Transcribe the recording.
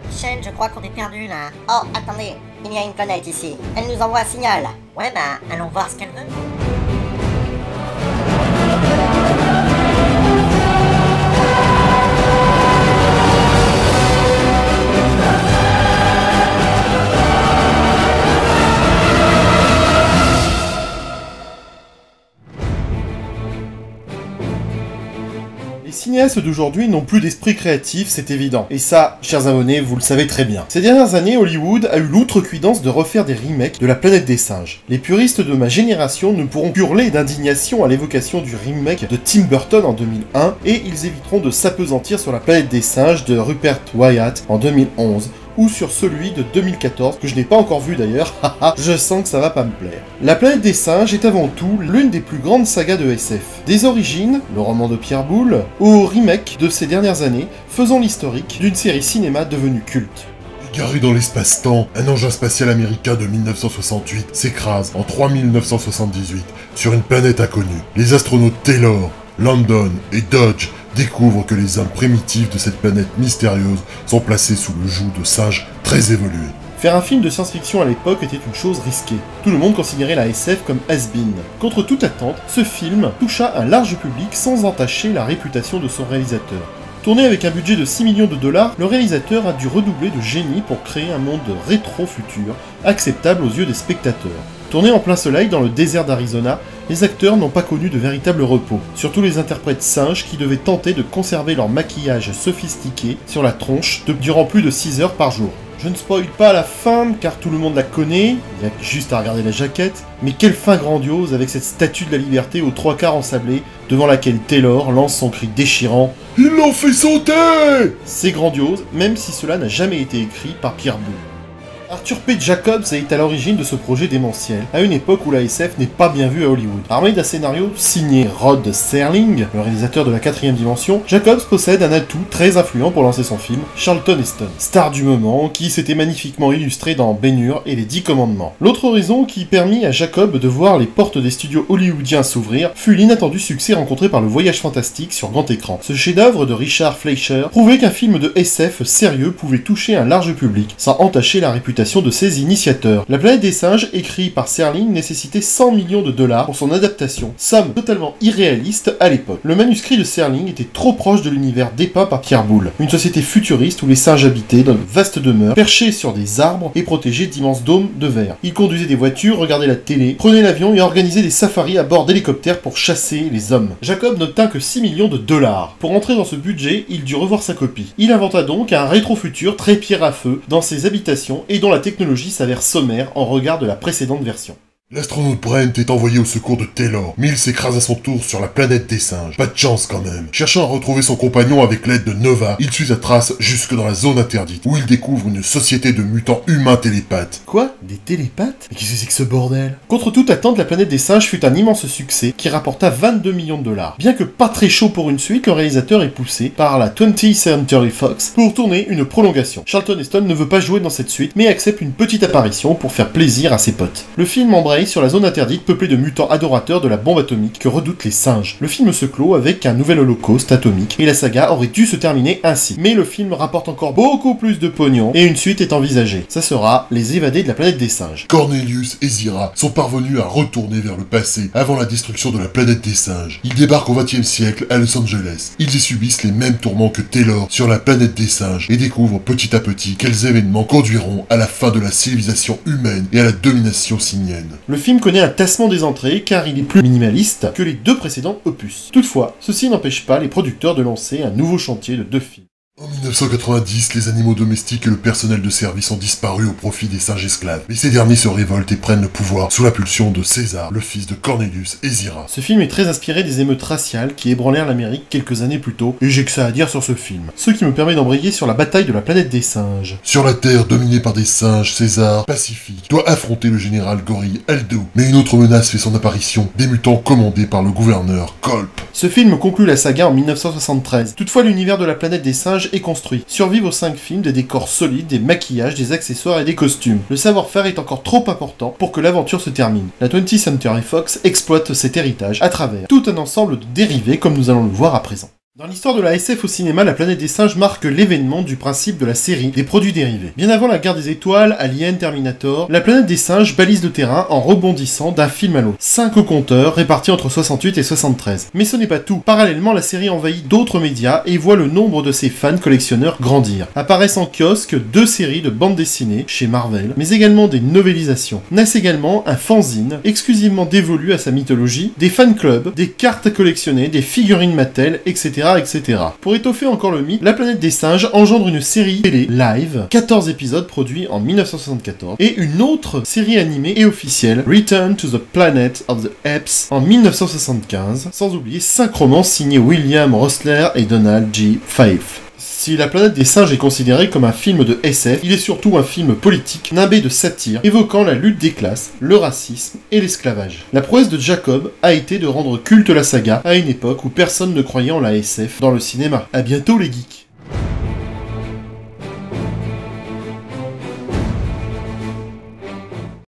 Michel, je crois qu'on est perdu là. Oh, attendez, il y a une planète ici. Elle nous envoie un signal. Ouais, bah, allons voir ce qu'elle veut. Les cinéastes d'aujourd'hui n'ont plus d'esprit créatif, c'est évident. Et ça, chers abonnés, vous le savez très bien. Ces dernières années, Hollywood a eu l'outrecuidance de refaire des remakes de La Planète des Singes. Les puristes de ma génération ne pourront hurler d'indignation à l'évocation du remake de Tim Burton en 2001, et ils éviteront de s'appesantir sur La Planète des Singes de Rupert Wyatt en 2011, ou sur celui de 2014, que je n'ai pas encore vu d'ailleurs, haha, je sens que ça va pas me plaire. La Planète des Singes est avant tout l'une des plus grandes sagas de SF. Des origines, le roman de Pierre Boulle, au remake de ces dernières années, faisant l'historique d'une série cinéma devenue culte. Égaré dans l'espace-temps, un engin spatial américain de 1968 s'écrase en 3978 sur une planète inconnue. Les astronautes Taylor, Landon et Dodge découvrent que les âmes primitives de cette planète mystérieuse sont placées sous le joug de singes très évolués. Faire un film de science-fiction à l'époque était une chose risquée. Tout le monde considérait la SF comme has-been. Contre toute attente, ce film toucha un large public sans entacher la réputation de son réalisateur. Tourné avec un budget de 6 millions de dollars, le réalisateur a dû redoubler de génie pour créer un monde rétro-futur, acceptable aux yeux des spectateurs. Tourné en plein soleil dans le désert d'Arizona, les acteurs n'ont pas connu de véritable repos, surtout les interprètes singes qui devaient tenter de conserver leur maquillage sophistiqué sur la tronche durant plus de 6 heures par jour. Je ne spoil pas la fin, car tout le monde la connaît, il y a juste à regarder la jaquette, mais quelle fin grandiose avec cette statue de la liberté aux 3/4 ensablée, devant laquelle Taylor lance son cri déchirant « Il l'en fait sauter !» C'est grandiose, même si cela n'a jamais été écrit par Pierre Boulle. Arthur P. Jacobs est à l'origine de ce projet démentiel, à une époque où la SF n'est pas bien vue à Hollywood. Armé d'un scénario signé Rod Serling, le réalisateur de La 4ème Dimension, Jacobs possède un atout très influent pour lancer son film, Charlton Heston, star du moment qui s'était magnifiquement illustré dans Ben-Hur et les 10 Commandements. L'autre raison qui permit à Jacob de voir les portes des studios hollywoodiens s'ouvrir fut l'inattendu succès rencontré par Le Voyage Fantastique sur grand écran. Ce chef-d'œuvre de Richard Fleischer prouvait qu'un film de SF sérieux pouvait toucher un large public, sans entacher la réputation de ses initiateurs. La Planète des Singes, écrit par Serling, nécessitait 100 millions de dollars pour son adaptation, somme totalement irréaliste à l'époque. Le manuscrit de Serling était trop proche de l'univers dépeint par Pierre Boulle, une société futuriste où les singes habitaient dans de vastes demeures, perchés sur des arbres et protégés d'immenses dômes de verre. Ils conduisaient des voitures, regardaient la télé, prenaient l'avion et organisaient des safaris à bord d'hélicoptères pour chasser les hommes. Jacob n'obtint que 6 millions de dollars. Pour entrer dans ce budget, il dut revoir sa copie. Il inventa donc un rétro-futur très pierre à feu dans ses habitations et dont la technologie s'avère sommaire en regard de la précédente version. L'astronaute Brent est envoyé au secours de Taylor, mais il s'écrase à son tour sur la planète des singes. Pas de chance quand même. Cherchant à retrouver son compagnon avec l'aide de Nova, il suit sa trace jusque dans la zone interdite, où il découvre une société de mutants humains télépathes. Quoi? Des télépathes? Mais qu'est-ce que c'est que ce bordel? Contre toute attente, La Planète des Singes fut un immense succès qui rapporta 22 millions de dollars. Bien que pas très chaud pour une suite, le réalisateur est poussé par la 20th Century Fox pour tourner une prolongation. Charlton Heston ne veut pas jouer dans cette suite, mais accepte une petite apparition pour faire plaisir à ses potes. Le film embraye sur la zone interdite peuplée de mutants adorateurs de la bombe atomique que redoutent les singes. Le film se clôt avec un nouvel holocauste atomique et la saga aurait dû se terminer ainsi. Mais le film rapporte encore beaucoup plus de pognon et une suite est envisagée. Ça sera Les Évadés de la Planète des Singes. Cornelius et Zira sont parvenus à retourner vers le passé avant la destruction de la planète des singes. Ils débarquent au XXe siècle à Los Angeles. Ils y subissent les mêmes tourments que Taylor sur la planète des singes et découvrent petit à petit quels événements conduiront à la fin de la civilisation humaine et à la domination simienne. Le film connaît un tassement des entrées car il est plus minimaliste que les deux précédents opus. Toutefois, ceci n'empêche pas les producteurs de lancer un nouveau chantier de 2 films. En 1990, les animaux domestiques et le personnel de service ont disparu au profit des singes esclaves. Mais ces derniers se révoltent et prennent le pouvoir sous l'impulsion de César, le fils de Cornelius et Zira. Ce film est très inspiré des émeutes raciales qui ébranlèrent l'Amérique quelques années plus tôt, et j'ai que ça à dire sur ce film. Ce qui me permet d'embrayer sur la bataille de la planète des singes. Sur la Terre dominée par des singes, César, pacifique, doit affronter le général Gorille Aldo. Mais une autre menace fait son apparition, des mutants commandés par le gouverneur Kolp. Ce film conclut la saga en 1973. Toutefois, l'univers de la planète des singes est construit. Survivent aux 5 films des décors solides, des maquillages, des accessoires et des costumes. Le savoir-faire est encore trop important pour que l'aventure se termine. La 20th Century Fox exploite cet héritage à travers tout un ensemble de dérivés comme nous allons le voir à présent. Dans l'histoire de la SF au cinéma, La Planète des Singes marque l'événement du principe de la série des produits dérivés. Bien avant la Guerre des Étoiles, Alien, Terminator, La Planète des Singes balise le terrain en rebondissant d'un film à l'autre. 5 compteurs répartis entre 68 et 73. Mais ce n'est pas tout. Parallèlement, la série envahit d'autres médias et voit le nombre de ses fans collectionneurs grandir. Apparaissent en kiosque 2 séries de bandes dessinées chez Marvel, mais également des novélisations. Naissent également un fanzine exclusivement dévolu à sa mythologie, des fan clubs, des cartes à collectionner, des figurines Mattel, etc. etc. Pour étoffer encore le mythe, La Planète des Singes engendre une série télé live, 14 épisodes produits en 1974, et une autre série animée et officielle, Return to the Planet of the Apes, en 1975, sans oublier 5 romans signés William Rosler et Donald G. Fife. Si La Planète des Singes est considéré comme un film de SF, il est surtout un film politique, nimbé de satire, évoquant la lutte des classes, le racisme et l'esclavage. La prouesse de Jacob a été de rendre culte la saga à une époque où personne ne croyait en la SF dans le cinéma. À bientôt les geeks.